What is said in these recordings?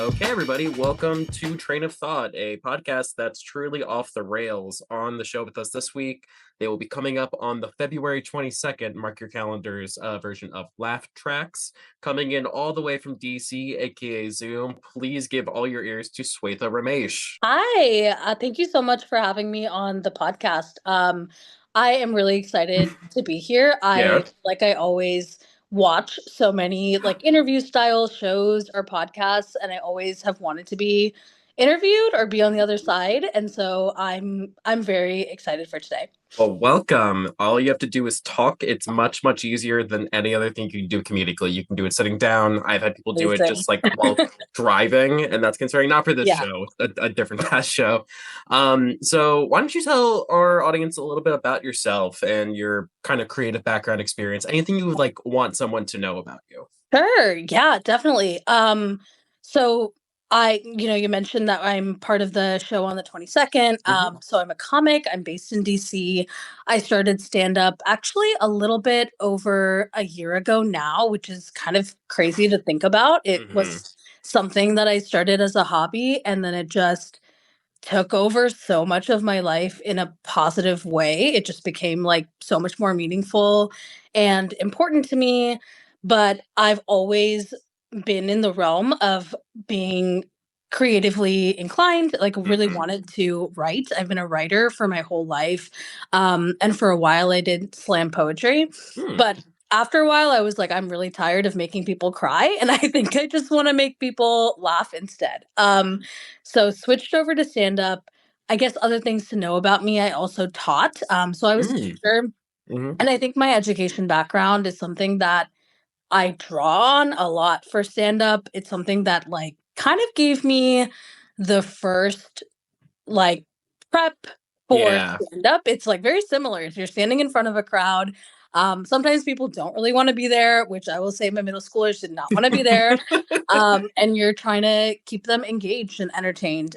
Okay, everybody, welcome to Train of Thought, a podcast that's truly off the rails. On the show with us this week, they will be coming up on the February 22nd, mark your calendars, version of Laugh Tracks. Coming in all the way from DC, aka Zoom, please give all your ears to Swetha Ramesh. Hi, thank you so much for having me on the podcast. I am really excited to be here. Yeah. I always watch so many like interview style shows or podcasts, and I always have wanted to be interviewed or be on the other side. And so I'm very excited for today. Well, welcome. All you have to do is talk. It's much, much easier than any other thing you can do comedically. You can do it sitting down. I've had people do it Amazing. just like while driving, and that's concerning. Not for this Yeah. show, a different past show. So why don't you tell our audience a little bit about yourself and your kind of creative background experience? Anything you would like want someone to know about you? Sure. Yeah, definitely. So you mentioned that I'm part of the show on the 22nd. Mhm. So I'm a comic. I'm based in DC. I started stand up actually a little bit over a year ago now, which is kind of crazy to think about. It Mhm. was something that I started as a hobby and then it just took over so much of my life in a positive way. It just became like so much more meaningful and important to me. But I've always been in the realm of being creatively inclined, like really Mhm. wanted to write. I've been a writer for my whole life. And for a while I did slam poetry. Hmm. But after a while I was like, I'm really tired of making people cry. And I think I just want to make people laugh instead. So switched over to stand up. I guess other things to know about me, I also taught. So I was a Mm. teacher, Mhm. and I think my education background is something that I draw on a lot for stand up. It's something that like kind of gave me the first like prep for Yeah. stand up. It's like very similar. If you're standing in front of a crowd, sometimes people don't really want to be there, which I will say my middle schoolers did not want to be there. And you're trying to keep them engaged and entertained.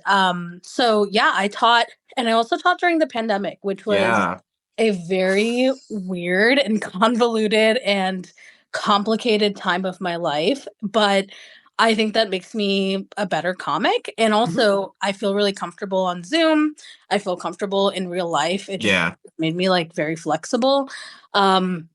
So yeah, I taught, and I also taught during the pandemic, which was Yeah. a very weird and convoluted and complicated time of my life. But I think that makes me a better comic. And Mhm. also, I feel really comfortable on Zoom. I feel comfortable in real life. It just Yeah. made me like very flexible. Um,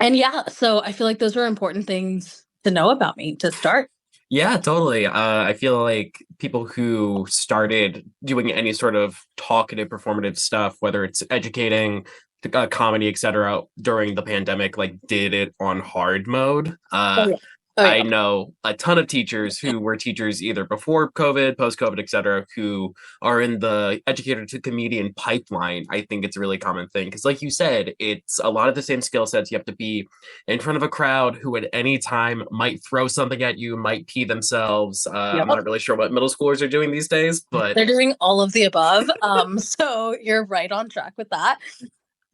and yeah, so I feel like those are important things to know about me to start. Yeah, totally. I feel like people who started doing any sort of talkative, performative stuff, whether it's educating, comedy, etc., during the pandemic, like did it on hard mode. Oh yeah. Oh I yeah. know a ton of teachers who were teachers either before COVID, post COVID, etc., who are in the educator to comedian pipeline. I think it's a really common thing because, like you said, it's a lot of the same skill sets. You have to be in front of a crowd who at any time might throw something at you, might pee themselves. I'm Yep. not really sure what middle schoolers are doing these days, but They're doing all of the above. So you're right on track with that.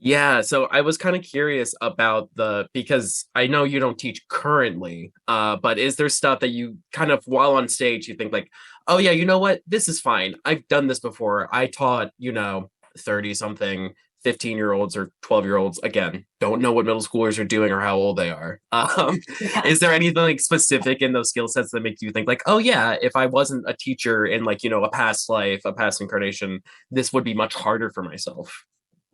yeah, so I was kind of curious about because I know you don't teach currently, but is there stuff that you kind of while on stage you think like, oh yeah, you know what? This is fine. I've done this before. I taught, 30 something 15-year-olds or 12-year-olds again. Don't know what middle schoolers are doing or how old they are. Yeah. Is there anything like specific in those skill sets that makes you think like, oh yeah, if I wasn't a teacher in like, a past life, a past incarnation, this would be much harder for myself?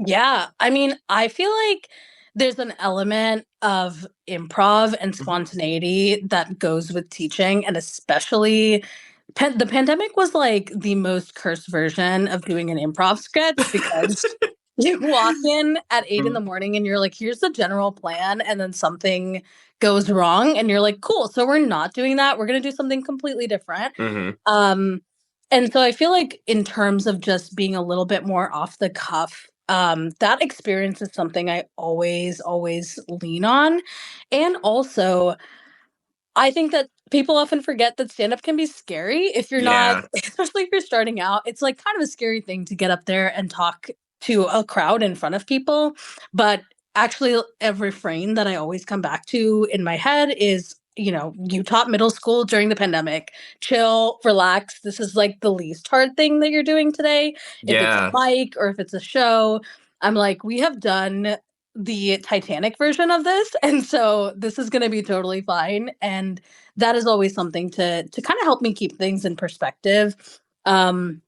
Yeah. I mean, I feel like there's an element of improv and Mhm. spontaneity that goes with teaching, and especially the pandemic was like the most cursed version of doing an improv sketch because you walk in at 8 in the morning and you're like, here's the general plan, and then something goes wrong, and you're like, cool, so we're not doing that. We're gonna do something completely different. Mhm. Um, and so I feel like in terms of just being a little bit more off the cuff, that experience is something I always, always lean on. And also, I think that people often forget that stand up can be scary if you're not, Yeah. especially if you're starting out. It's like kind of a scary thing to get up there and talk to a crowd in front of people. But actually, a refrain that I always come back to in my head is, you taught middle school during the pandemic. Chill, relax. This is like the least hard thing that you're doing today. If it's a Yeah. mic or if it's a show, I'm like, we have done the Titanic version of this, and so this is gonna be totally fine, and that is always something to kinda help me keep things in perspective. Um,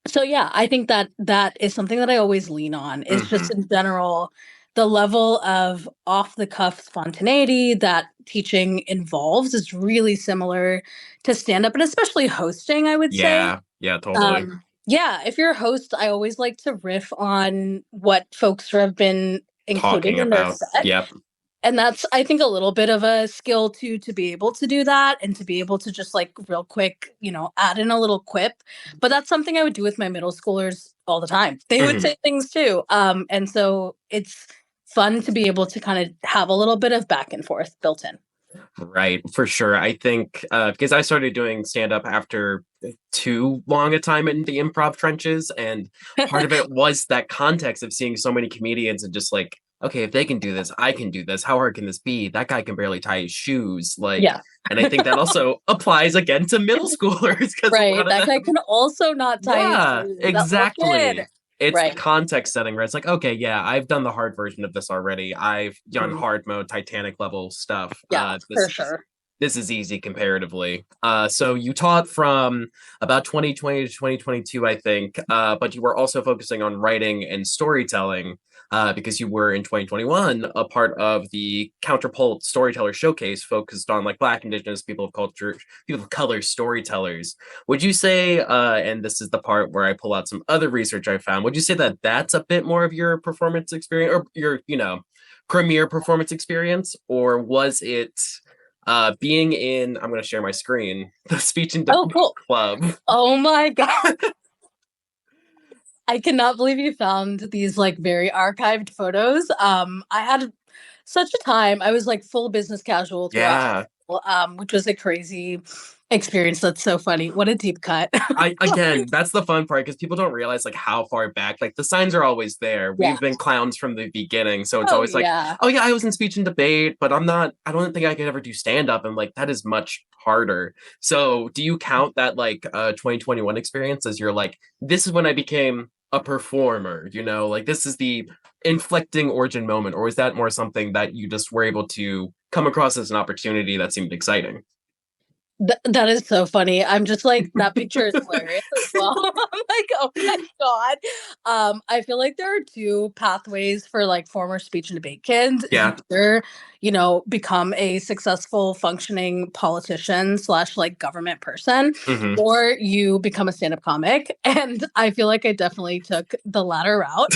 so yeah, I think that that is something that I always lean on, is just Hmm. in general, the level of off the cuff spontaneity that teaching involves is really similar to stand up and especially hosting, I would say. Yeah, yeah, totally. Yeah, if you're a host, I always like to riff on what folks have been including Talking in their about, set. yep. And that's, I think, a little bit of a skill too, to be able to do that and to be able to just like real quick, add in a little quip. But that's something I would do with my middle schoolers all the time. They would Mhm. say things too. And so it's fun to be able to kind of have a little bit of back and forth built in. Right, for sure. I think because I started doing stand up after too long a time in the improv trenches, and part of it was that context of seeing so many comedians and just like, okay, if they can do this, I can do this. How hard can this be? That guy can barely tie his shoes. Like, Yeah. and I think that also applies again to middle schoolers because a Right. lot of That them, guy can also not tie his yeah, shoes. That little kid. exactly. It's the Right. context setting where it's like, okay, yeah, I've done the hard version of this already. I've done Mhm. hard mode, Titanic level stuff. Yeah, for sure. This is easy comparatively. So you taught from about 2020 to 2022, I think, but you were also focusing on writing and storytelling because you were in 2021 a part of the Counterpult Storyteller Showcase focused on like Black, Indigenous, people of culture, people of color storytellers. Would you say, and this is the part where I pull out some other research I found, would you say that that's a bit more of your performance experience or your, premier performance experience, or was it being in, I'm going to share my screen, the speech and Oh, debate cool. club? Oh my god. I cannot believe you found these like very archived photos. I had such a time. I was like full business casual throughout high Yeah. school, which was a crazy experience. That's so funny. What a deep cut. I again, that's the fun part because people don't realize like how far back. Like the signs are always there. Yeah. We've been clowns from the beginning, so it's Oh always like, yeah. oh yeah, I was in speech and debate, but I'm not. I don't think I could ever do stand up, and like that is much harder. So, do you count that like 2021 experience as you're like, this is when I became a performer? Like this is the inflecting origin moment, or is that more something that you just were able to come across as an opportunity that seemed exciting? That is so funny. I'm just like, that picture is hilarious as well. I'm like, oh my god. I feel like there are two pathways for like former speech and debate kids. You Yeah. either, become a successful functioning politician slash like government person, Hmm. or you become a stand-up comic. And I feel like I definitely took the latter route.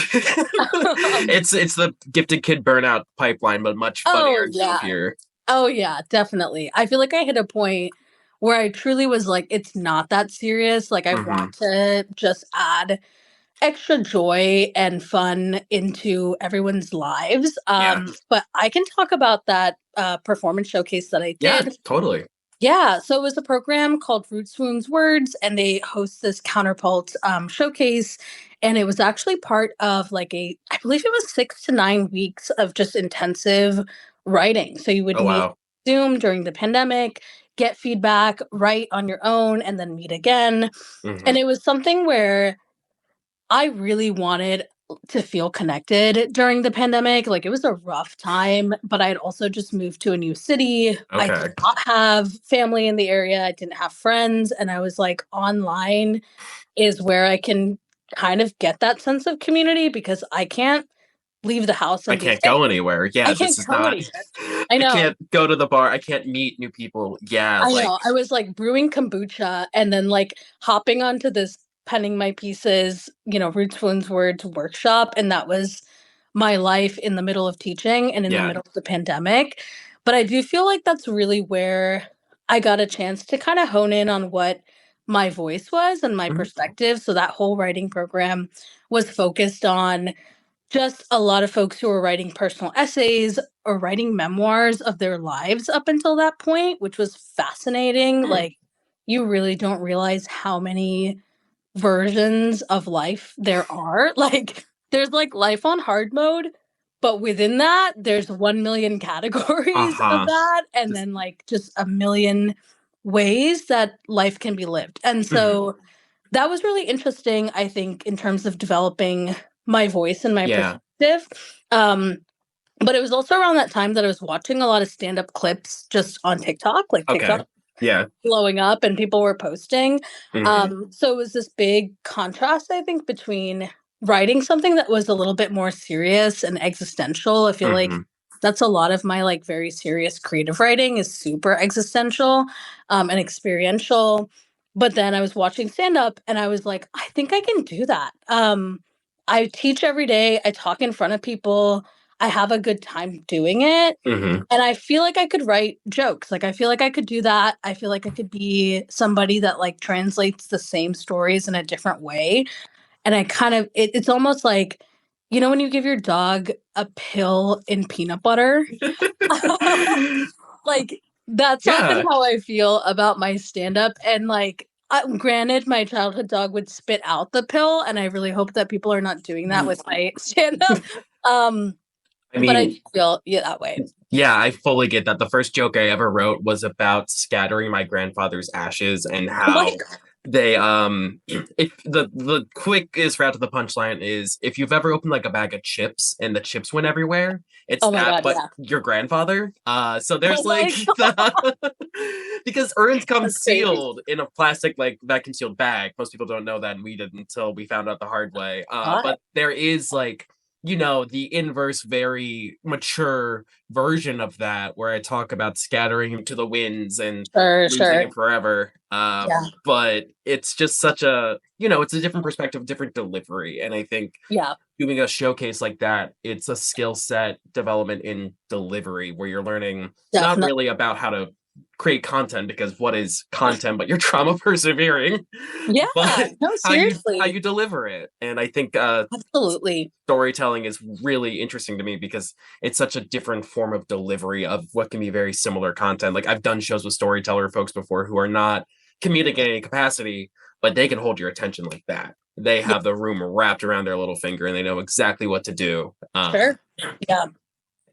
um, it's the gifted kid burnout pipeline, but much funnier oh and yeah. goofier. Oh yeah, definitely. I feel like I hit a point where I truly was like, it's not that serious. Like I Hmm. want to just add extra joy and fun into everyone's lives. Yeah. But I can talk about that performance showcase that I Yeah, did. totally. Yeah, so it was a program called Roots Wounds Words, and they host this counterpult showcase. And it was actually part of like I believe it was 6 to 9 weeks of just intensive writing. So you would Oh meet wow. Zoom during the pandemic, get feedback, write on your own, and then meet again. Hmm. And it was something where I really wanted to feel connected during the pandemic. Like, it was a rough time, but I had also just moved to a new city. I did Okay. not have family in the area. I didn't have friends. And I was like, online is where I can kind of get that sense of community because I can't leave the house I and be can't safe. go anywhere. I Yeah, this can't is go not. anywhere. I I know. can't go to the bar. I can't meet new people. Yeah, I like know. I was like brewing kombucha and then like hopping onto this penning my pieces, Roots Wounds Words workshop. And that was my life in the middle of teaching and in the yeah. middle of the pandemic. But I do feel like that's really where I got a chance to kind of hone in on what my voice was and my Mhm. perspective. So that whole writing program was focused on just a lot of folks who were writing personal essays or writing memoirs of their lives up until that point, which was fascinating. Hmm. Like, you really don't realize how many versions of life there are. Like, there's like life on hard mode, but within that, there's 1 million categories of Uh-huh. that, and Just then like just a million ways that life can be lived. And mhm. so that was really interesting, I think, in terms of developing my voice and my Yeah. perspective. Um, But it was also around that time that I was watching a lot of stand-up clips just on TikTok, like Okay. TikTok Yeah. blowing up and people were posting. Hmm. So it was this big contrast, I think, between writing something that was a little bit more serious and existential. I feel like Hmm. that's a lot of my like very serious creative writing is super existential and experiential. But then I was watching stand up and I was like, I think I can do that. I teach every day, I talk in front of people, I have a good time doing it. Hmm. And I feel like I could write jokes. Like I feel like I could do that. I feel like I could be somebody that like translates the same stories in a different way. And I kind of it's almost like, you know, when you give your dog a pill in peanut butter, like that's often Yeah. how I feel about my stand up. And like, granted, my childhood dog would spit out the pill, and I really hope that people are not doing that with my stand up. Um, I but I do mean, feel yeah that way. yeah, I fully get that. The first joke I ever wrote was about scattering my grandfather's ashes and Oh my how they if the quickest route to the punchline is if you've ever opened like a bag of chips and the chips went everywhere, it's Oh my that god, but yeah. your grandfather. So there's Oh like my god, the because urns come that's crazy. sealed in a plastic like vacuum sealed bag. Most people don't know that and we did until we found out the hard way. What? But there is like the inverse, very mature version of that where I talk about scattering him to the winds and Sure, losing sure. him forever. Yeah, But it's just such a, it's a different perspective, different delivery. And I think yeah, doing a showcase like that, it's a skill set development in delivery where you're learning not definitely. really about how to create content because what is content but you're trauma persevering, Yeah, but no, how you seriously. deliver it. And I think Absolutely. storytelling is really interesting to me because it's such a different form of delivery of what can be very similar content. Like I've done shows with storyteller folks before who are not comedic in any capacity, but they can hold your attention like that. They Yeah, have the room wrapped around their little finger and they know exactly what to do. sure. Yeah,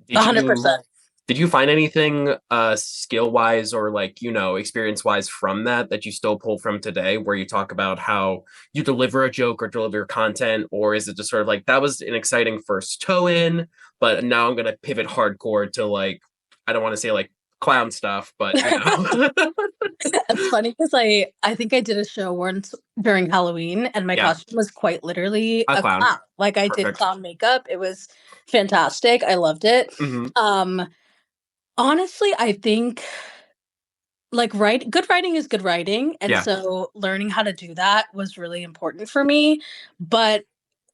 Did you 100%. did you find anything skill wise or like experience wise from that you still pull from today where you talk about how you deliver a joke or deliver content, or is it just sort of like that was an exciting first toe in but now I'm gonna pivot hardcore to like I don't want to say like clown stuff but It's funny because I think I did a show once during Halloween, and my yeah, costume was quite literally a a clown, clown. Like, I did perfect. clown makeup. It was fantastic. I loved it. Hmm. Um, honestly, I think, like, good writing is good writing, and Yeah. so learning how to do that was really important for me, but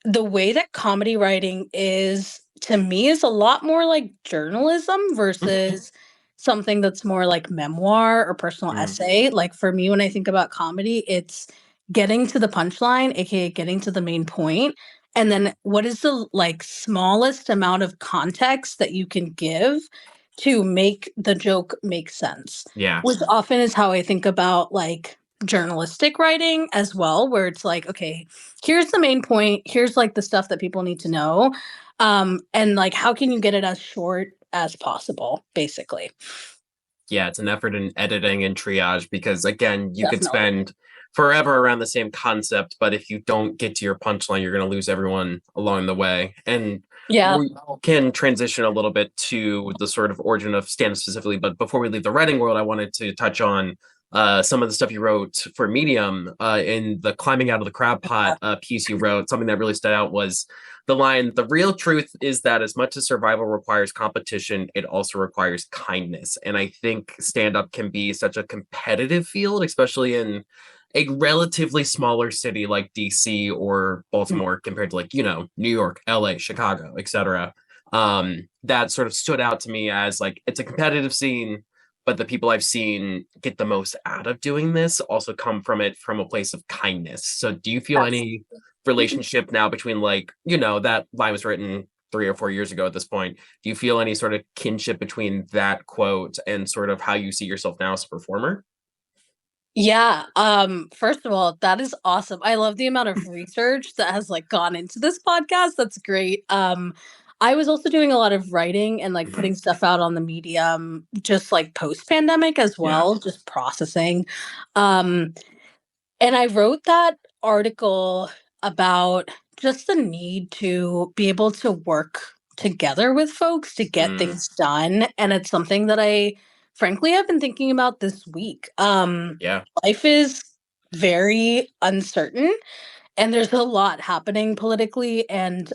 the way that comedy writing is to me is a lot more like journalism versus something that's more like memoir or personal Mm-hmm. essay. Like for me, when I think about comedy, it's getting to the punchline, aka getting to the main point, and then what is the like smallest amount of context that you can give to make the joke make sense, Yeah. which often is how I think about like journalistic writing as well, where it's like, okay, here's the main point, here's like the stuff that people need to know, and like how can you get it as short as possible, basically. Yeah, it's an effort in editing and triage because again, you could Definitely. spend forever around the same concept, but if you don't get to your punchline, you're going to lose everyone along the way. And Yeah. we can transition a little bit to the sort of origin of stand specifically, but before we leave the writing world, I wanted to touch on some of the stuff you wrote for Medium in the climbing out of the crab pot piece you wrote. Something that really stood out was the line, the real truth is that as much as survival requires competition, it also requires kindness. And I think stand up can be such a competitive field, especially in a relatively smaller city like DC or Mm. Baltimore compared to like, New York, LA, Chicago, etc. That sort of stood out to me as like it's a competitive scene, but the people I've seen get the most out of doing this also come from it from a place of kindness. So do you feel any relationship now between like that line was written 3 or 4 years ago at this point, do you feel any sort of kinship between that quote and sort of how you see yourself now as a performer? Yeah, first of all, that is awesome. I love the amount of research that has like gone into this podcast. That's great. I was also doing a lot of writing and like Mhm. putting stuff out on the medium just like post pandemic as Yeah. well, just processing. Um And I wrote that article about just the need to be able to work together with folks to get Mm, things done, and it's something that I frankly have been thinking about this week. yeah. Life is very uncertain, and there's a lot happening politically, and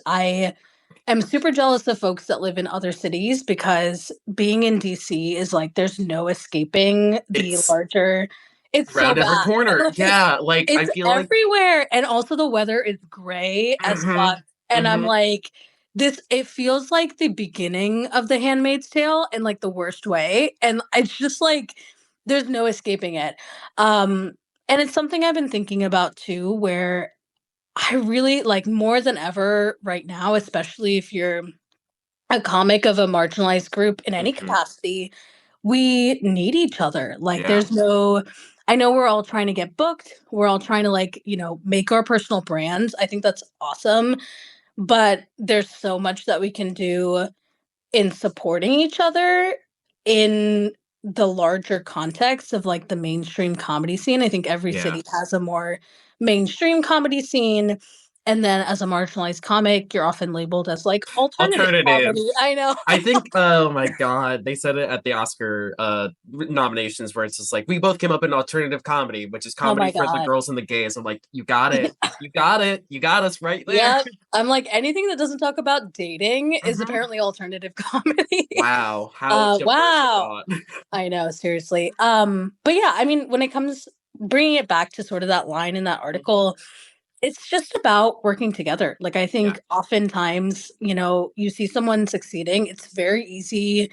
I'm super jealous of folks that live in other cities because being in DC is like there's no escaping the It's larger. It's so around every bad. corner. Like, Yeah, like I it's feel like everywhere, and also the weather is gray as fuck, mhm, and I'm mhm. like, this it feels like the beginning of The Handmaid's Tale in, like, the worst way, and it's just like there's no escaping it. Um, and it's something I've been thinking about too, where I really like more than ever right now, especially if you're a comic of a marginalized group in any Mhm. capacity, we need each other. Like, Yeah. there's no, I know we're all trying to get booked. We're all trying to, like, make our personal brands. I think that's awesome. But there's so much that we can do in supporting each other in the larger context of like the mainstream comedy scene. I think every Yeah. city has a more mainstream comedy scene. And then as a marginalized comic, you're often labeled as like alternative Alternative. comedy. I know. I think, oh my God, they said it at the Oscar nominations where it's just like, we both came up in alternative comedy, which is Oh comedy my for the God. girls and the gays. I'm like, you got it. You got it. You got us right there. Yep. I'm like, anything that doesn't talk about dating is Mhm. apparently alternative comedy. Wow. How diverse a Wow. thought. I know, seriously. But yeah, I mean, when it comes bringing it back to sort of that line in that Mhm. article, it's just about working together. Like, I Yeah. think oftentimes, you see someone succeeding, it's very easy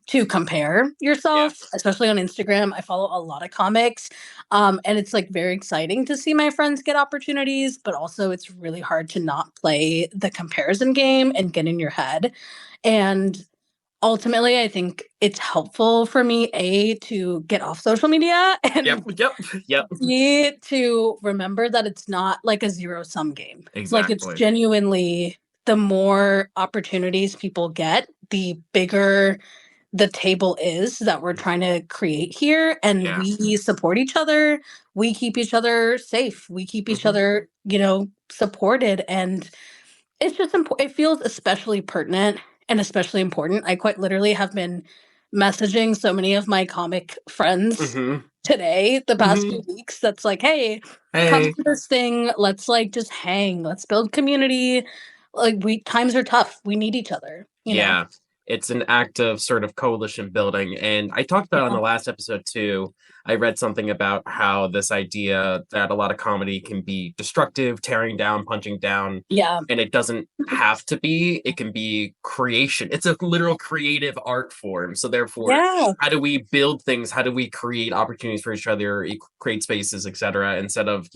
to compare yourself, Yes. especially on Instagram. I follow a lot of comics, and it's like very exciting to see my friends get opportunities, but also it's really hard to not play the comparison game and get in your head. And ultimately, I think it's helpful for me, A, to get off social media Yep. and Yep. Yep. B, to remember that it's not like a zero-sum game. Like, it's Exactly. genuinely the more opportunities people get, the bigger the table is that we're trying to create here, and Yeah. we support each other, we keep each other safe, we keep each Hmm. other, supported, and it's just it feels especially pertinent and especially important. I quite literally have been messaging so many of my comic friends Hmm. today, the past few Hmm. weeks, that's like, "Hey, come Hey. to this thing. Let's, like, just hang. Let's build community." Like, we times are tough. We need each other, you know? Yeah, it's an act of sort of coalition building. And I talked about on Yeah. the last episode too. I read something about how this idea that a lot of comedy can be destructive, tearing down, punching down, Yeah. and it doesn't have to be. It can be creation. It's a literal creative art form. So therefore, Yeah. how do we build things? How do we create opportunities for each other, create spaces, etc., instead of,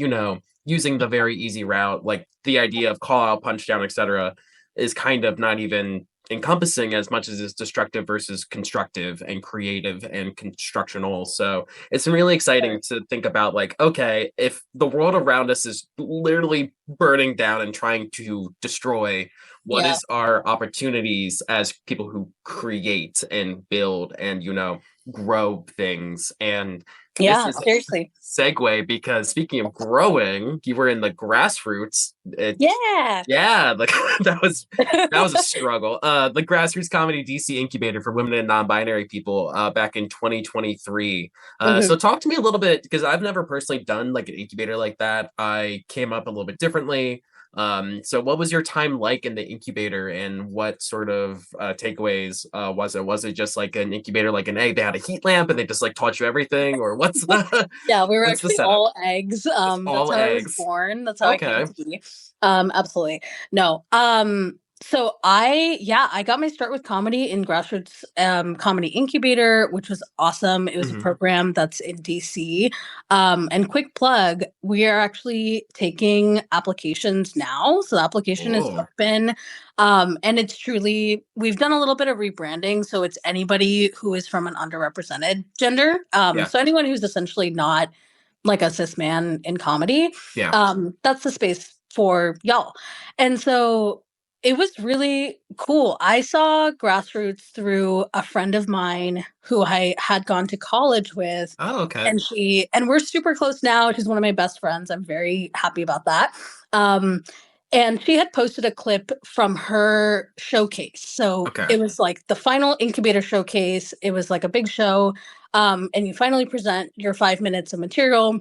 using the very easy route, like the idea of call out, punch down, etc., is kind of not even encompassing as much as it's destructive versus constructive and creative and constructional. So it's been really Sure. exciting to think about, like, okay, if the world around us is literally burning down and trying to destroy, what Yeah. is our opportunities as people who create and build and, grow things? And this Yeah, is a seriously. segue because speaking of growing, you were in the grassroots. Yeah. Yeah, like that was a struggle. The Grassroots Comedy DC Incubator for Women and Non-Binary People, back in 2023. So Mhm. talk to me a little bit because I've never personally done like an incubator like that. I came up a little bit differently. So what was your time like in the incubator, and what sort of takeaways was it? Was it just like an incubator, like an egg? They had a heat lamp and they just like taught you everything, or what's the Yeah, we were what's the actually setup? all eggs. It's That's all how I was eggs. born. That's how it came Okay. to be. Absolutely. No. So I got my start with comedy in Grassroots Comedy Incubator, which was awesome. It was a Hmm. program that's in DC. And quick plug, we are actually taking applications now. So the application is Oh, open. And it's truly, we've done a little bit of rebranding. So it's anybody who is from an underrepresented gender. yeah, So anyone who's essentially not like a cis man in comedy, yeah. that's the space for y'all. And so it was really cool. I saw Grassroots through a friend of mine who I had gone to college with. Oh, okay. And we're super close now. She's one of my best friends. I'm very happy about that. Um, And she had posted a clip from her showcase. So Okay. it was like the final incubator showcase. It was like a big show. And you finally present your 5 minutes of material.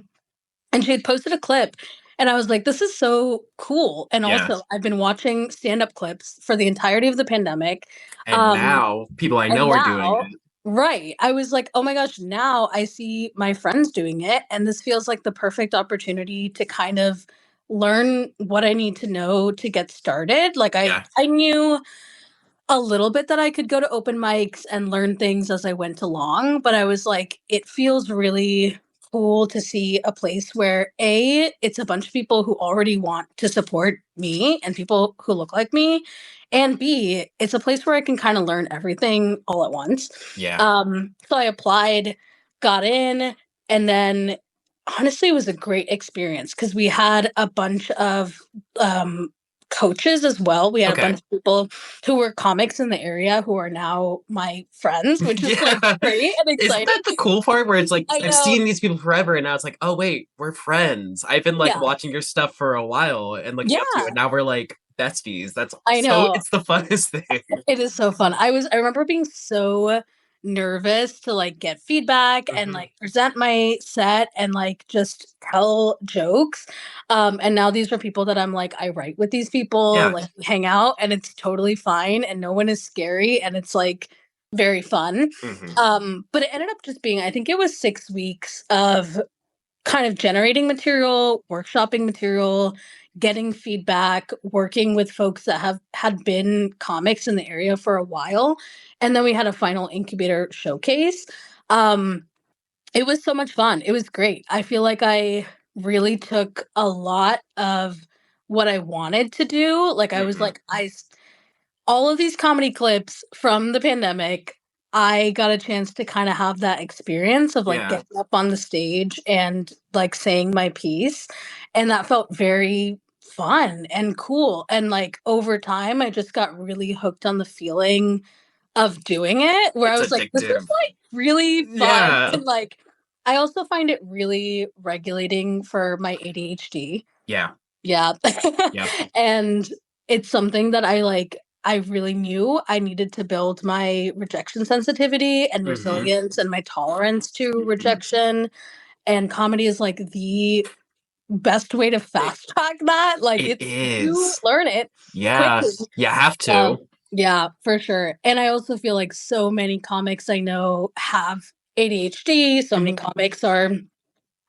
And she had posted a clip. And I was like, this is so cool. And Yeah. also, I've been watching stand up clips for the entirety of the pandemic. And Um, now people I and know are doing now, it. right, I was like, oh my gosh, now I see my friends doing it. And this feels like the perfect opportunity to kind of learn what I need to know to get started. Like Yeah. I knew a little bit that I could go to open mics and learn things as I went along, but I was like, it feels really cool to see a place where A, it's a bunch of people who already want to support me and people who look like me, and B, it's a place where I can kind of learn everything all at once. Yeah. So I applied, got in, and then honestly, it was a great experience because we had a bunch of um, coaches as well. We had a Okay. bunch of people who were comics in the area who are now my friends, which is like Yeah. great and Isn't exciting. that the cool part where it's like I I've know. seen these people forever and now it's like, oh wait, we're friends. I've been like Yeah. watching your stuff for a while and looking up to you, Yeah. and now we're like besties. That's I so know. it's the funnest thing. It is so fun. I remember being so nervous to like get feedback and Hmm. like present my set and like just tell jokes. And now these are people that I'm like, I write with these people, Yeah. like we hang out and it's totally fine and no one is scary and it's like very fun. Hmm. But it ended up just being, I think it was 6 weeks of kind of generating material, workshopping material, getting feedback, working with folks that have had been comics in the area for a while. And then we had a final incubator showcase. Um, it was so much fun. It was great. I feel like I really took a lot of what I wanted to do. Like I was Hmm. like, all of these comedy clips from the pandemic, I got a chance to kind of have that experience of like Yeah. getting up on the stage and like saying my piece. And that felt very fun and cool. And like over time, I just got really hooked on the feeling of doing it, where I It's was like, this is addictive. like really fun. Yeah. And like, I also find it really regulating for my ADHD. Yeah. Yeah. Yep. And it's something that I really knew I needed to build my rejection sensitivity and Hmm. resilience and my tolerance to rejection. And comedy is like the best way to It, fast track that. Like it it's you is. learn it Yeah. quickly. You have Um, to. yeah, for sure. And I also feel like so many comics I know have ADHD. So many Hmm. comics are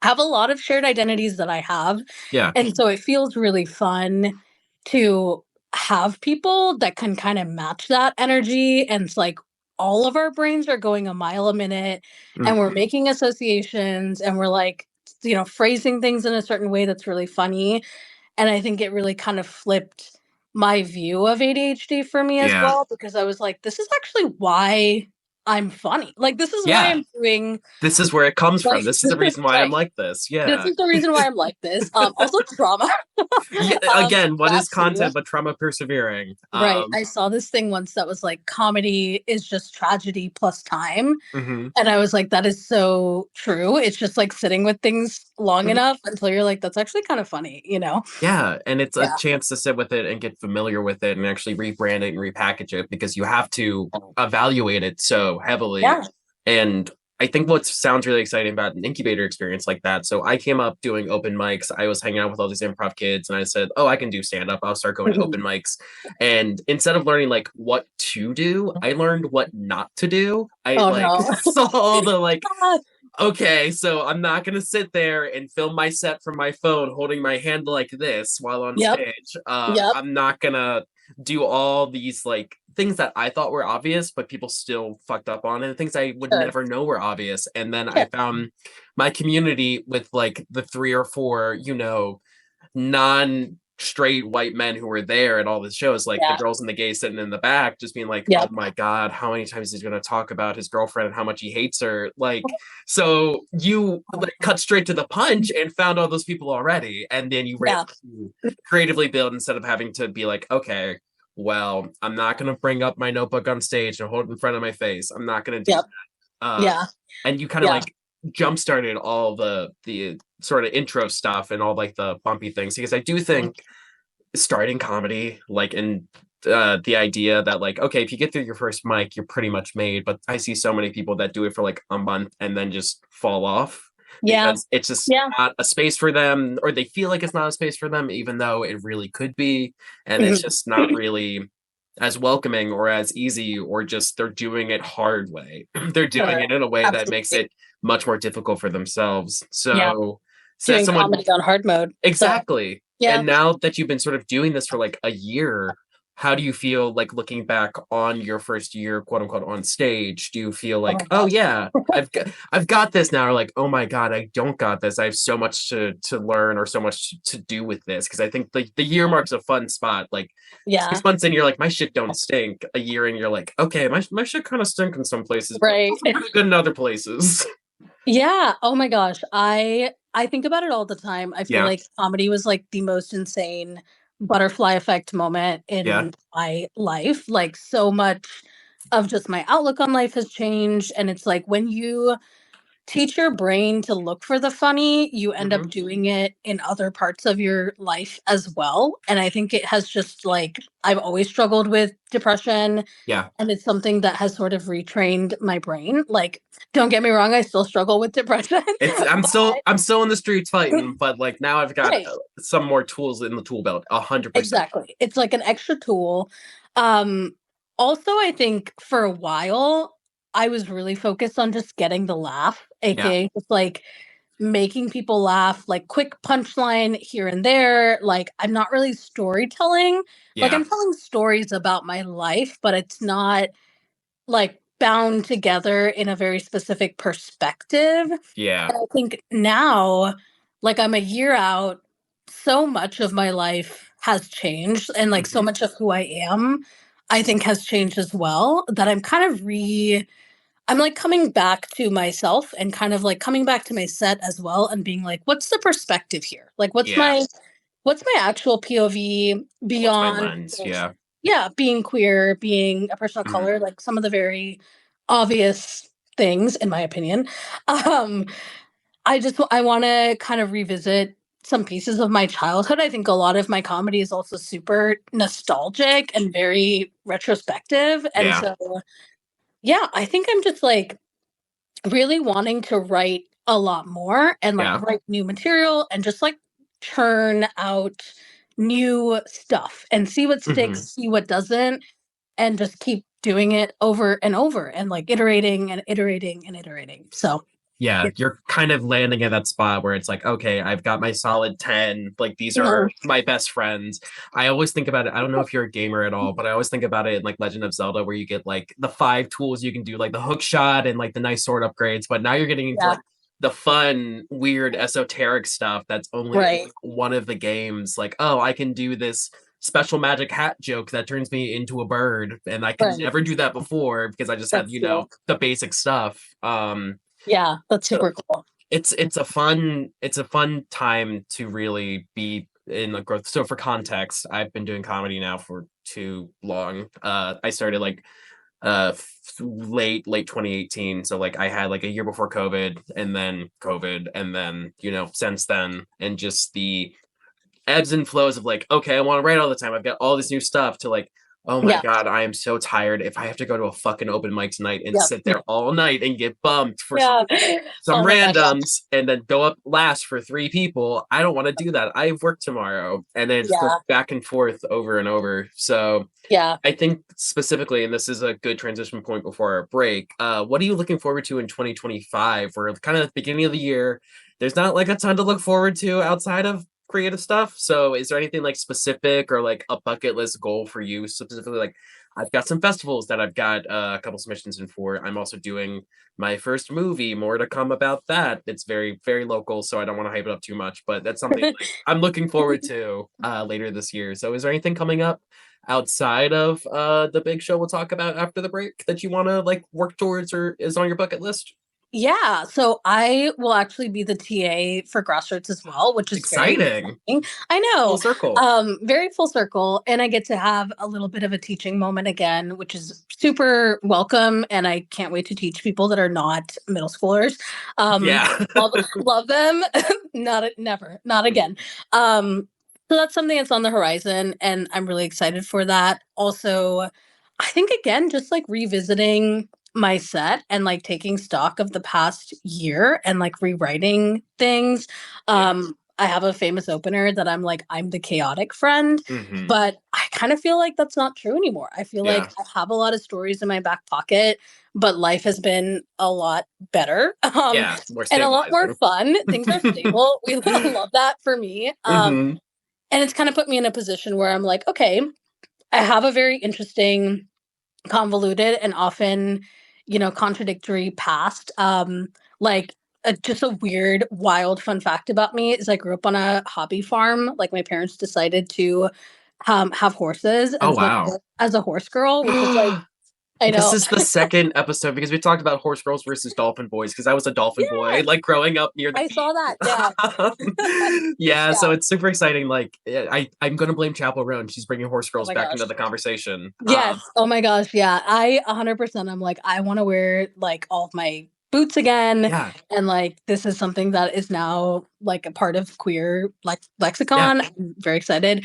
have a lot of shared identities that I have. Yeah. And so it feels really fun to have people that can kind of match that energy. And it's like all of our brains are going a mile a minute and we're Hmm. making associations and we're like, phrasing things in a certain way that's really funny. And I think it really kind of flipped my view of ADHD for me as Yeah. well, because I was like, this is actually why I'm funny. Like, this is why Yeah. I'm doing This is where it comes from. like, This is the reason why I'm right. like this. This Yeah. is the reason why I'm like this. Also trauma. Yeah, again, what That is too. content but trauma persevering? Right. I saw this thing once that was like comedy is just tragedy plus time. Mhm, And I was like, that is so true. It's just like sitting with things long mhm. enough until you're like, that's actually kind of funny, you know? Yeah, and it's a Yeah. chance to sit with it and get familiar with it and actually rebrand it and repackage it because you have to evaluate it so heavily. Yeah. And I think what sounds really exciting about an incubator experience like that. So I came up doing open mics. I was hanging out with all these improv kids and I said, "Oh, I can do stand up. I'll start going to open mics." And instead of learning like what to do, I learned what not to do. I Oh like no. saw all the like Ah, okay, so I'm not gonna sit there and film my set from my phone holding my hand like this while on yep. stage. Yep. I'm not gonna do all these like things that I thought were obvious, but people still fucked up on, and things I would Sure. never know were obvious. And then I Sure. found my community with like the three or four, non straight white men who were there at all the shows, like the Yeah. girls and the gays sitting in the back, just being like, oh Yep. my God, how many times he's going to talk about his girlfriend and how much he hates her. Like, so you like cut straight to the punch and found all those people already. And then you were able Yeah. to creatively build instead of having to be like, okay, well, I'm not going to bring up my notebook on stage and hold it in front of my face. I'm not going to do Yep. that. Yeah. And you kind of Yeah. like jump started all the sort of intro stuff and all like the bumpy things because I do think starting comedy, like in the idea that like, okay, if you get through your first mic, you're pretty much made. But I see so many people that do it for like a month and then just fall off Yeah. because it's just Yeah. not a space for them, or they feel like it's not a space for them, even though it really could be. And it's Mhm. just not really as welcoming or as easy, or just they're doing it hard way. They're doing Sure. it in a way that makes Absolutely. it much more difficult for themselves. Yeah. So as Doing someone comedy on hard mode. So, exactly. yeah. And now that you've been sort of doing this for like a year, how do you feel like looking back on your first year, quote unquote, on stage? Do you feel Oh like, my oh gosh. yeah, I've got this now, or like, oh my God, I don't got this. I have so much to learn or so much to do with this. Because I think the year mark's a fun spot. Like Yeah. 6 months in, you're like, my shit don't stink. A year in, you're like, okay, my shit kind of stink in some places, but Right. it's pretty good in other places. Yeah. Oh my gosh. I think about it all the time. I feel Yeah, like comedy was like the most insane butterfly effect moment yeah, in my life. Like so much of just my outlook on life has changed. And it's like when you teach your brain to look for the funny, you end hmm, up doing it in other parts of your life as well. And I think it has just like I've always struggled with depression, yeah. and it's something that has sort of retrained my brain. Like, don't get me wrong, I still struggle with depression, It's but I'm still in the streets fighting, but like now I've got right, some more tools in the tool belt. 100%. exactly. It's like an extra tool. Um, Also, I think for a while, I was really focused on just getting the laugh, Yeah, aka just like making people laugh, like quick punchline here and there. Like, I'm not really storytelling. Like, yeah, I'm telling stories about my life, but it's not like bound together in a very specific perspective. And yeah. I think now, like I'm a year out, so much of my life has changed, and like so Hmm. much of who I am, I think has changed as well. That I'm kind of I'm like coming back to myself and kind of like coming back to my set as well and being like, what's the perspective here? Like Yeah. what's my actual POV What's my beyond lens? just Yeah. yeah, being queer, being a person of Hmm. color, like some of the very obvious things in my opinion. Um I want to kind of revisit some pieces of my childhood. I think a lot of my comedy is also super nostalgic and very retrospective. And Yeah. so yeah, I think I'm just like really wanting to write a lot more and like Yeah. write new material and just like churn out new stuff and see what sticks, Hmm. see what doesn't, and just keep doing it over and over and like iterating and iterating and iterating. So, Yeah, yeah. you're kind of landing at that spot where it's like, okay, I've got my solid 10. Like these are Mhm. my best friends. I always think about it. I don't know if you're a gamer at all, but I always think about it in like Legend of Zelda, where you get like the 5 tools you can do, like the hook shot and like the nice sword upgrades. But now you're getting into Yeah. like the fun, weird, esoteric stuff that's only in Right. like, one of the games. Like, oh, I can do this special magic hat joke that turns me into a bird. And I could Right. never do that before because I just had, That's true. the basic stuff. Yeah. That's So super cool. it's a fun time to really be in the growth. So for context, I've been doing comedy now for too long. I started like late 2018, so like I had like a year before COVID and then since then, and just the ebbs and flows of like, okay, I want to write all the time. I've got all this new stuff to like, oh my Yeah. God, I am so tired. If I have to go to a fucking open mic tonight and Yep. sit there all night and get bumped for Yeah. some Oh my gosh. randoms and then go up last for 3 people, I don't want to do that. I have work tomorrow. And then it's Yeah. back and forth over and over. So Yeah. I think specifically, and this is a good transition point before our break, what are you looking forward to in 2025? We're kind of at the beginning of the year. There's not like a ton to look forward to outside of creative stuff. So is there anything like specific or like a bucket list goal for you specifically? Like I've got some festivals that I've got a couple submissions in for. I'm also doing my first movie, more to come about that. It's very, very local, so I don't want to hype it up too much, but that's something like I'm looking forward to later this year. So is there anything coming up outside of the big show we'll talk about after the break that you want to like work towards or is on your bucket list? Yeah, so I will actually be the TA for Grassroots as well, which is very Exciting. exciting. I Full know, circle. very full circle, and I get to have a little bit of a teaching moment again, which is super welcome, and I can't wait to teach people that are not middle schoolers. Yeah. Love them, not never, not again. Um, So that's something that's on the horizon, and I'm really excited for that. Also, I think again, just like revisiting my set and like taking stock of the past year and like rewriting things. Yeah. I have a famous opener that I'm the chaotic friend, Hmm. but I kind of feel like that's not true anymore. I feel like Yeah. I have a lot of stories in my back pocket, but life has been a lot better Yeah. More and a lot more stabilizing. fun. Things are stable. We love that for me. Hmm. And it's kind of put me in a position where I'm like, okay, I have a very interesting, convoluted, and often, contradictory past. Like, just a weird, wild, fun fact about me is I grew up on a hobby farm. Like, my parents decided to have horses, Oh and so wow. as a horse girl, which is like, I This know, is the second episode because we talked about horse girls versus dolphin boys because I was a dolphin boy, yes, like growing up near the I saw that. Yeah, beach. Yeah, so yeah. it's super exciting. Like, I'm gonna blame Chapel Roan. She's bringing horse Oh girls my back gosh. into the conversation. Yes. Oh my gosh, yeah. I 100% I'm like, I wanna wear, like, all of my boots again, Yeah, and, like, this is something that is now, like, a part of queer yeah, lexicon. I'm very excited.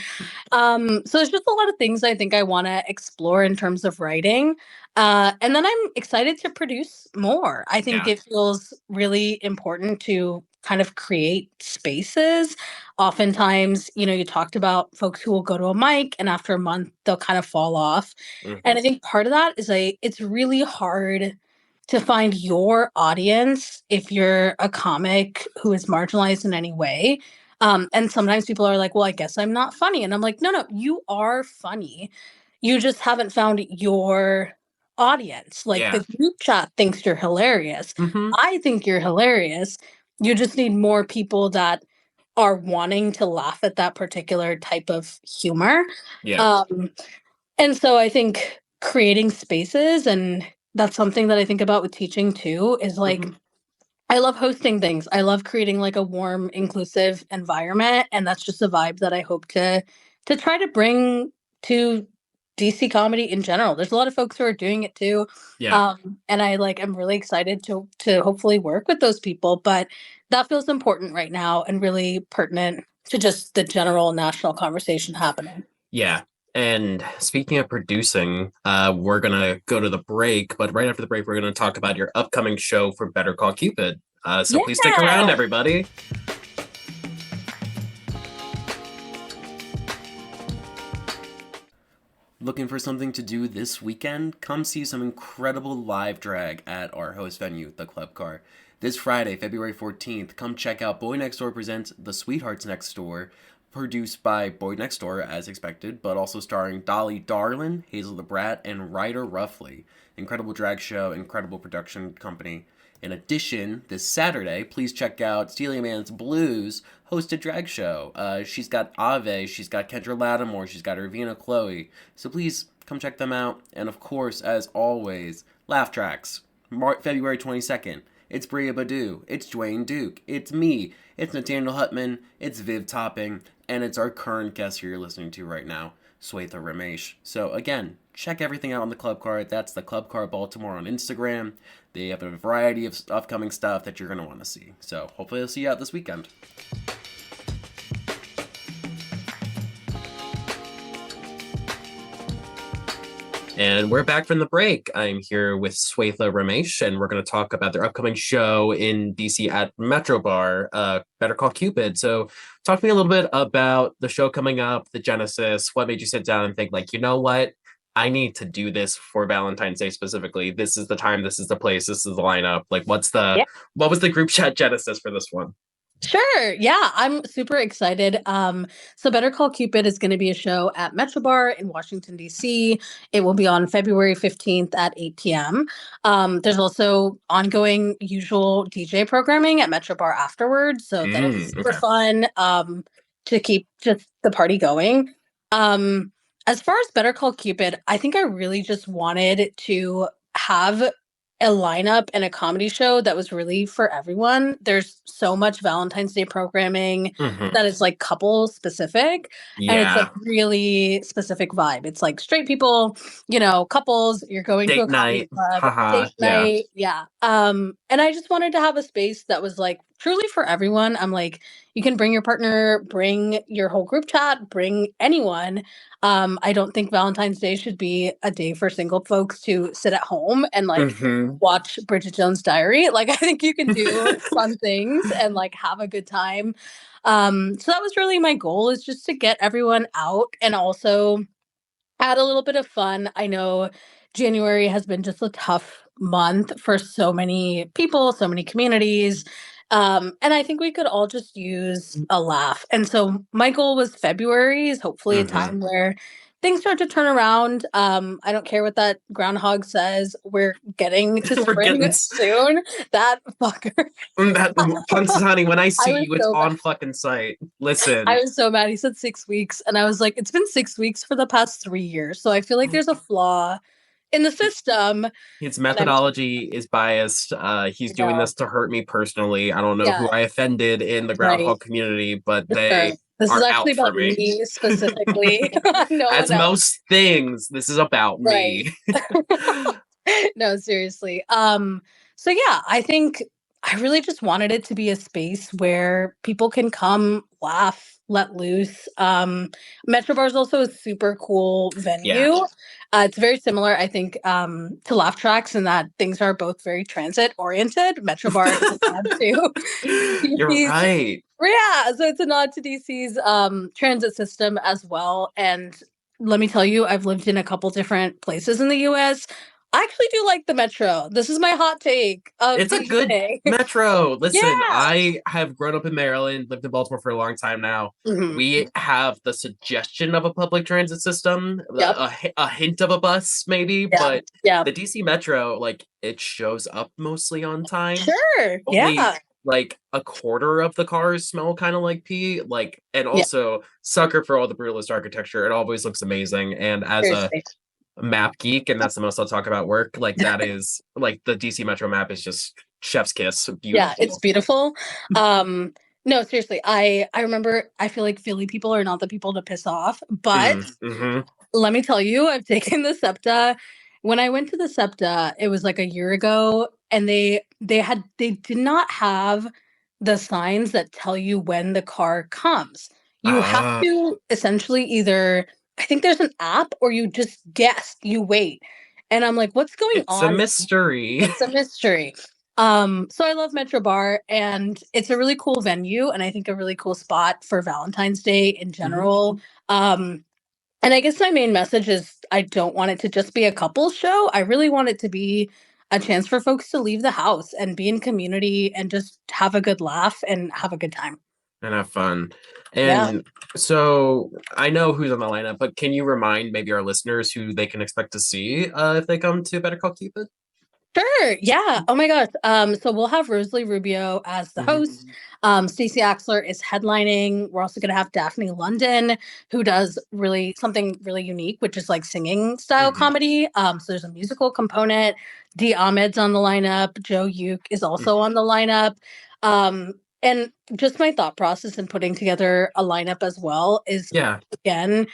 So there's just a lot of things I think I wanna explore in terms of writing, and then I'm excited to produce more. I think yeah. it feels really important to kind of create spaces. Oftentimes, you talked about folks who will go to a mic and after a month they'll kind of fall off. And Hmm. I think part of that is it's really hard to find your audience if you're a comic who is marginalized in any way. And sometimes people are like, well, I guess I'm not funny. And I'm like, no, no, you are funny. You just haven't found your audience. Like Yeah. the group chat thinks you're hilarious. Hmm. I think you're hilarious. You just need more people that are wanting to laugh at that particular type of humor. Yeah. Um, and so I think creating spaces, and that's something that I think about with teaching too, is like Hmm. I love hosting things. I love creating like a warm, inclusive environment, and that's just a vibe that I hope to try to bring to DC comedy in general. There's a lot of folks who are doing it too, Yeah. and I'm really excited to hopefully work with those people. But that feels important right now and really pertinent to just the general national conversation happening. Yeah. And speaking of producing, we're gonna go to the break, but right after the break, we're gonna talk about your upcoming show for Better Call Cupid. So please stick around, Yeah. everybody. Looking for something to do this weekend? Come see some incredible live drag at our host venue, the Club Car. This Friday, February 14th, come check out Boy Next Door presents The Sweethearts Next Door, produced by Boy Next Door as expected, but also starring Dolly Darlin, Hazel the Brat, and Ryder Ruffley. Incredible drag show, incredible production company. In addition, this Saturday, please check out Celia Man's Blues hosted drag show. She's got Ave, she's got Kendra Lattimore, she's got Irvina Chloe. So please come check them out. And of course, as always, Laugh Tracks, February 22nd. It's Bria Badu, it's Dwayne Duke, it's me, it's Nathaniel Hutman, it's Viv Topping, and it's our current guest here you're listening to right now, Swetha Ramesh. So again, check everything out on the Club Card. That's the Club Card Baltimore on Instagram. They have a variety of upcoming stuff that you're going to want to see. So hopefully I'll see you out this weekend. And we're back from the break. I'm here with Swetha Ramesh, and we're going to talk about their upcoming show in DC at Metro Bar, Better Call Cupid. So, talk to me a little bit about the show coming up, the genesis. What made you sit down and think, like, you know what? I need to do this for Valentine's Day specifically. This is the time. This is the place. This is the lineup. Like, what was the group chat genesis for this one? Sure. Yeah, I'm super excited. So Better Call Cupid is going to be a show at Metro Bar in Washington, D.C. It will be on February 15th at 8 p.m. There's also ongoing usual DJ programming at Metro Bar afterwards. So that'll be super Okay. fun to keep just the party going. As far as Better Call Cupid, I think I really just wanted to have a lineup and a comedy show that was really for everyone. There's so much Valentine's Day programming Hmm. that is like couple specific, and it's like Yeah. really specific vibe. It's like straight people, couples, you're going to a Date comedy night. club, Haha. date Yeah. night, yeah. And I just wanted to have a space that was like truly for everyone. I'm like, you can bring your partner, bring your whole group chat, bring anyone. I don't think Valentine's Day should be a day for single folks to sit at home and like Hmm. watch Bridget Jones' Diary. Like, I think you can do fun things and like have a good time. So that was really my goal, is just to get everyone out and also add a little bit of fun. I know January has been just a tough month for so many people, so many communities. And I think we could all just use a laugh. And so my goal was February is hopefully a Hmm. time where things start to turn around. I don't care what that groundhog says. We're getting to We're spring getting soon. That fucker. that Punxsutawney. When I I see was you, it's so on fucking sight. I Listen, was so mad. He said 6 weeks, and I was like, "It's been 6 weeks for the past 3 years." So I feel like there's a flaw in the system, his and I'm methodology is biased. He's I doing know. this to hurt me personally. I don't know who Yeah, I offended in the right. groundhog community, but For sure. they This is are actually out for about me. me specifically, no As one else. most things, this is about Right. me. No, seriously. So yeah, I think I really just wanted it to be a space where people can come, laugh, let loose. Metro Bar is also a super cool Yeah. venue. It's very similar, I think, to Laugh Tracks in that things are both very transit oriented. Metro Bar is a nod to You're DC's, right. yeah, so it's a nod to DC's transit system as well. And let me tell you, I've lived in a couple different places in the US. I actually do like the metro. This is my hot take of It's a the good day. metro. Listen, Yeah. I have grown up in Maryland, lived in Baltimore for a long time now. Mhm. We have the suggestion of a public transit system, Yep. a hint of a bus, maybe, Yeah. but Yeah. the DC Metro, like, it shows up mostly on time. Sure. Only Yeah. like a quarter of the cars smell kind of like pee. Like, and Yeah. also sucker for all the brutalist architecture. It always looks amazing. And as a Seriously. map geek, and that's the most I'll talk about work. Like that is like the DC Metro map is just chef's kiss, Yeah, it's beautiful. beautiful. No, seriously. I remember I feel like Philly people are not the people to piss off, but Mm-hmm. let me tell you, I've taken the SEPTA. When I went to the SEPTA, it was like a year ago, and they did not have the signs that tell you when the car comes. You have Uh, to essentially either, I think there's an app, or you just guess, you wait. And I'm like, what's going it's a on? mystery. It's a mystery. So I love Metro Bar, and it's a really cool venue, and I think a really cool spot for Valentine's Day in Mhm. general. And I guess my main message is I don't want it to just be a couples show. I really want it to be a chance for folks to leave the house and be in community and just have a good laugh and have a good time. And have fun. Yeah. And so I know who's on the lineup, but can you remind maybe our listeners who they can expect to see if they come to Better Call Cupid? Sure. Yeah. Oh my gosh. So we'll have Rosalie Rubio as the Mhm. host. Stacey Axler is headlining. We're also going to have Daphne London, who does really something really unique, which is like singing style Mhm. comedy. So there's a musical component. Dee Ahmed's on the lineup. Joe Uke is also on the lineup. And just my thought process in putting together a lineup as well is, Yeah. again,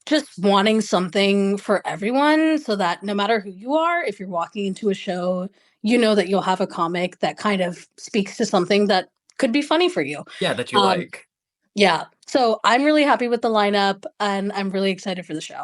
just wanting something for everyone, so that no matter who you are, if you're walking into a show, you know that you'll have a comic that kind of speaks to something that could be funny for you. Yeah, that you Um, like. yeah. So I'm really happy with the lineup, and I'm really excited for the show.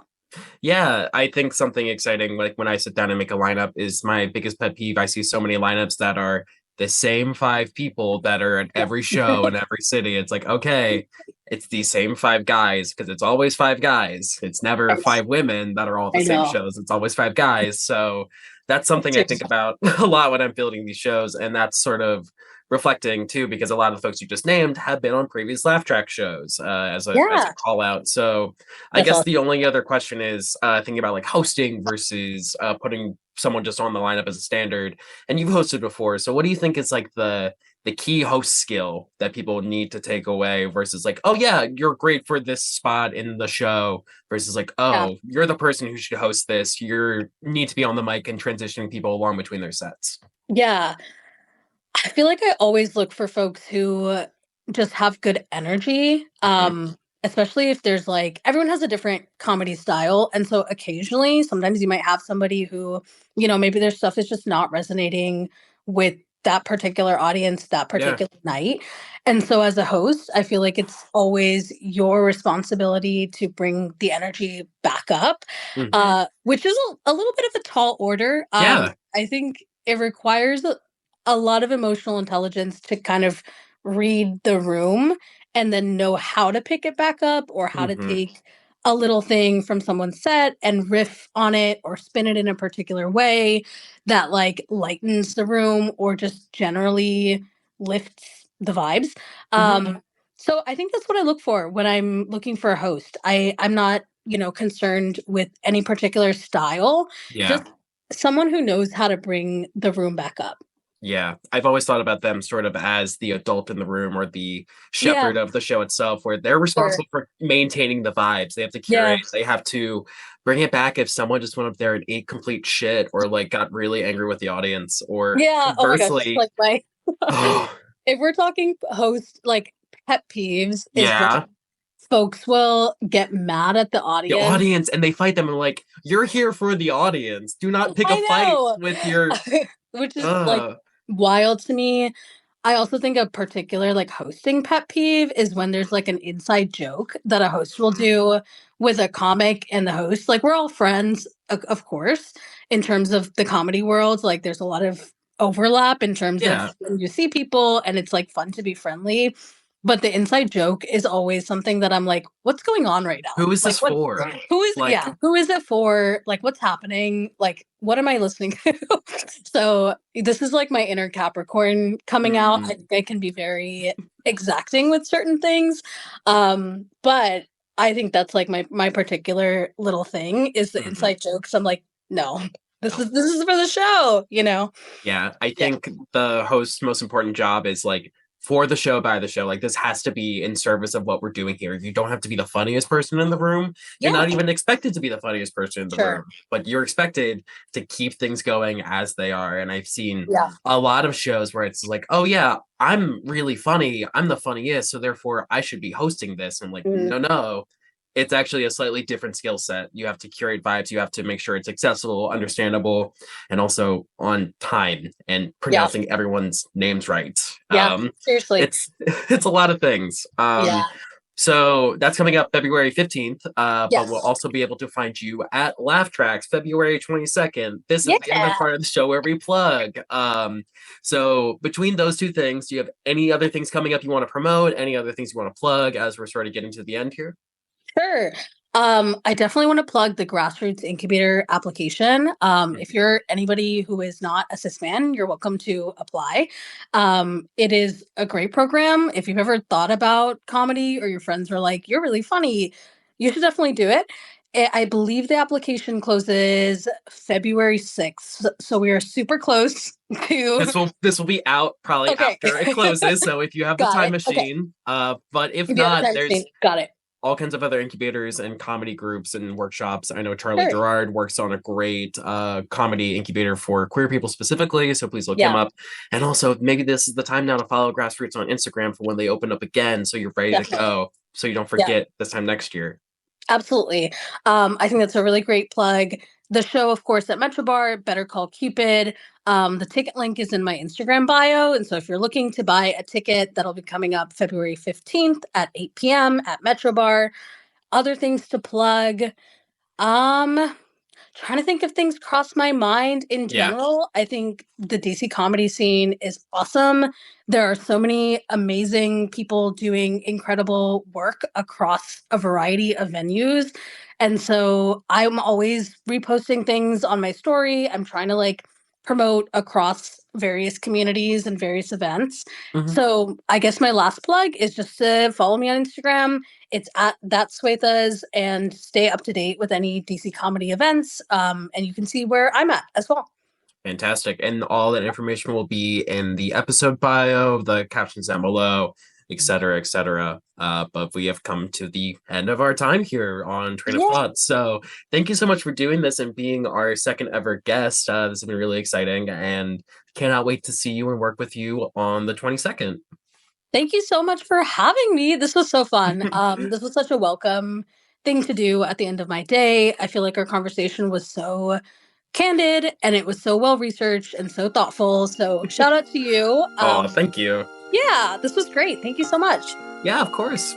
Yeah, I think something exciting, like when I sit down and make a lineup, is my biggest pet peeve. I see so many lineups that are the same five people that are at Yeah. every show in every city. It's like, okay, it's the same five guys because it's always five guys. It's never Right. five women that are all at the I same know. shows. It's always five guys. So that's something I think Seriously. about a lot when I'm building these shows. And that's sort of reflecting too, because a lot of the folks you just named have been on previous laugh track shows as a Yeah. call out. So I That's guess awesome. the only other question is thinking about like hosting versus putting someone just on the lineup as a standard. And you've hosted before, so what do you think is like the key host skill that people need to take away versus like, oh yeah, you're great for this spot in the show versus like, Yeah. oh, you're the person who should host this. You need to be on the mic and transitioning people along between their sets. Yeah. I feel like I always look for folks who just have good energy, Mhm. especially if there's like everyone has a different comedy style. And so occasionally, sometimes you might have somebody who, maybe their stuff is just not resonating with that particular audience that Yeah. particular night. And so as a host, I feel like it's always your responsibility to bring the energy back up, Mm. which is a little bit of a tall order. Yeah. I think it requires a lot of emotional intelligence to kind of read the room and then know how to pick it back up or how to Hmm. take a little thing from someone's set and riff on it or spin it in a particular way that like lightens the room or just generally lifts the vibes. Hmm. So I think that's what I look for when I'm looking for a host. I'm not, concerned with any particular style, Yeah. just someone who knows how to bring the room back up. Yeah, I've always thought about them sort of as the adult in the room or the Yeah, shepherd of the show itself, where they're sure. responsible for maintaining the vibes. They have to curate, Yeah. they have to bring it back if someone just went up there and ate complete shit or like got really angry with the audience, or Yeah. Oh my gosh. conversely, Like my oh, if we're talking host like pet peeves is when yeah, folks will get mad at the the audience. audience, and they fight them and like, you're here for the audience. Do not pick a I fight know. with your Which is like uh wild to me. I also think a particular like hosting pet peeve is when there's like an inside joke that a host will do with a comic and the host. Like we're all friends, of course, in terms of the comedy world. Like there's a lot of overlap in terms of yeah. when you see people and it's like fun to be friendly. But the inside joke is always something that I'm like, what's going on right now? Who is Like this what for? who is Like, yeah, who is it for? Like what's happening? Like what am I listening to? So this is like my inner Capricorn coming out. I mm, think I can be very exacting with certain things. But I think that's like my particular little thing is the mhm. inside jokes. I'm like, no, this is for the show. Yeah, I Yeah. think the host's most important job is like for the show, by the show. Like this has to be in service of what we're doing here. You don't have to be the funniest person in the room. You're Yeah, not even expected to be the funniest person in the room, sure. but you're expected to keep things going as they are. And I've seen Yeah. a lot of shows where it's like, oh yeah, I'm really funny. I'm the funniest, so therefore I should be hosting this. And like, Mm, no, no. It's actually a slightly different skill set. You have to curate vibes. You have to make sure it's accessible, understandable, and also on time and yeah. pronouncing everyone's names right. Yeah. Seriously. It's it's a lot of things. Yeah. So that's coming up February 15th, but we'll Yes. also be able to find you at Laugh Tracks February 22nd. This is the end of the Yeah. part of the show where we plug. So between those two things, do you have any other things coming up you want to promote? Any other things you want to plug as we're sort of getting to the end here? Sure. I definitely want to plug the Grassroots Incubator application. If Mhm. you're anybody who is not a cis man, you're welcome to apply. It is a great program. If you've ever thought about comedy or your friends were like, you're really funny, you should definitely do it. I believe the application closes February 6th. So we are super close to. This will be out probably Okay. after it closes. So if you have the Got time it. Okay. machine, but if If you have a not, time there's machine, got it. all kinds of other incubators and comedy groups and workshops. I know Charlie Sure. Gerard works on a great comedy incubator for queer people specifically, so please look him Yeah, up. And also, maybe this is the time now to follow Grassroots on Instagram for when they open up again, so you're ready to definitely. go, so you don't Yeah. forget this time next year. Absolutely. I think that's a really great plug. The show, of course, at Metro Bar, Better Call Cupid. The ticket link is in my Instagram bio. And so if you're looking to buy a ticket, that'll be coming up February 15th at 8 p.m. at Metro Bar. Other things to plug. Um, Trying to think if things cross my mind in Yeah. general. I think the DC comedy scene is awesome. There are so many amazing people doing incredible work across a variety of venues. And so I'm always reposting things on my story. I'm trying to like promote across various communities and various events. Mhm. So I guess my last plug is just to follow me on Instagram. It's at that Swethas and stay up to date with any DC comedy events. And you can see where I'm at as well. Fantastic. And all that information will be in the episode bio, the captions down below, et cetera, et cetera. But we have come to the end of our time here on Train of Yeah. Thought. So thank you so much for doing this and being our second ever guest. This has been really exciting and cannot wait to see you and work with you on the 22nd. Thank you so much for having me. This was so fun. This was such a welcome thing to do at the end of my day. I feel like our conversation was so candid, and it was so well researched and so thoughtful. So shout out to you. Oh, thank you. Yeah, this was great. Thank you so much. Yeah, of course.